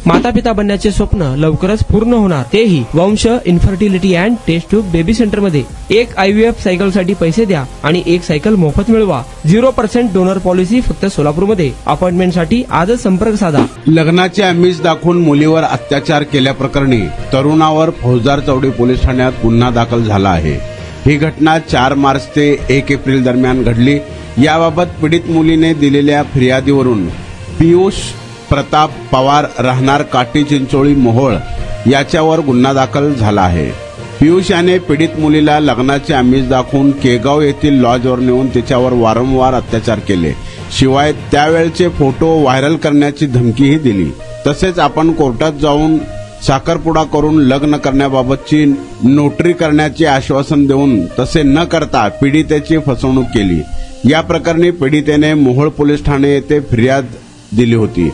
माता पिता बनण्याचे स्वप्न लवकरच पूर्ण होणार, तेही Vansh infertility and test tube baby centre मध्ये। एक IVF सायकल साठी पैसे द्या आणि एक सायकल मोफत मिळवा। 0% डोनर पॉलिसी फक्त सोलापूरमध्ये। अपॉइंटमेंट साठी आजच संपर्क साधा। लग्नाचे आमिष दाखवून मुलीवर अत्याचार केल्याप्रकरणी तरुणावर फौजदार चौडी पोलीस ठाण्यात गुन्हा दाखल झाला आहे। ही घटना 4 मार्च ते 1 एप्रिल दरम्यान घडली। याबाबत पीडित मुलीने दिलेल्या फिर्यादीवरून पियुष प्रताप पवार राहणार काटी चिंचोळी मोहोळ याच्यावर गुन्हा दाखल झाला आहे। पियुष याने पीडित मुलीला लग्नाचे आमिष दाखवून केगाव येथील लॉजवर नेऊन तिच्यावर वारंवार अत्याचार केले। शिवाय त्यावेळचे फोटो व्हायरल करण्याची धमकीही दिली। तसेच आपण कोर्टात जाऊन साखरपुडा करून लग्न करण्याबाबतची नोटरी करण्याचे आश्वासन देऊन तसे न करता पीडितेची फसवणूक केली। या प्रकरणी पीडितेने मोहोळ पोलीस ठाणे येथे फिर्याद दिली होती।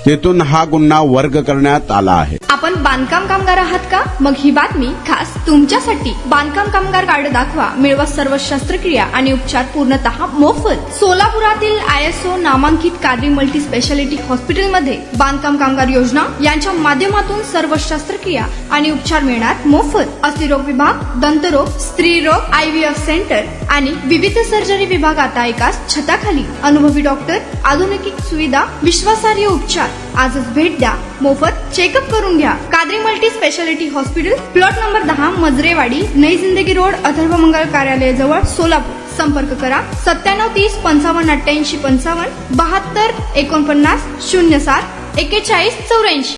तेथून हा गुन्हा वर्ग करण्यात आला आहे। आपण बांधकाम कामगार आहात का? मग ही बातमी खास तुमच्यासाठी। बांधकाम कामगार कार्ड दाखवा, मिळवा सर्व शस्त्रक्रिया आणि उपचार पूर्णतः मोफत। सोलापुरातील ISO नामांकित कादरी मल्टी स्पेशालिटी हॉस्पिटलमध्ये बांधकाम कामगार योजना यांच्या माध्यमातून सर्व शस्त्रक्रिया आणि उपचार मिळणार मोफत। अस्थिरोग विभाग, दंतरोग, स्त्री रोग, IVF सेंटर आणि विविध सर्जरी विभाग आता एकाच छताखाली। अनुभवी डॉक्टर, आधुनिक सुविधा, विश्वासार्ह उपचार। आजच भेट द्या, मोफत चेकअप करून घ्या। Qadri multi speciality hospital, plot number 10, Majrewadi, नई जिंदगी रोड, अथर्व मंगल कार्यालय जवळ, सोलापूर। संपर्क करा 97 30 55 88 55 72 49 07 41 84।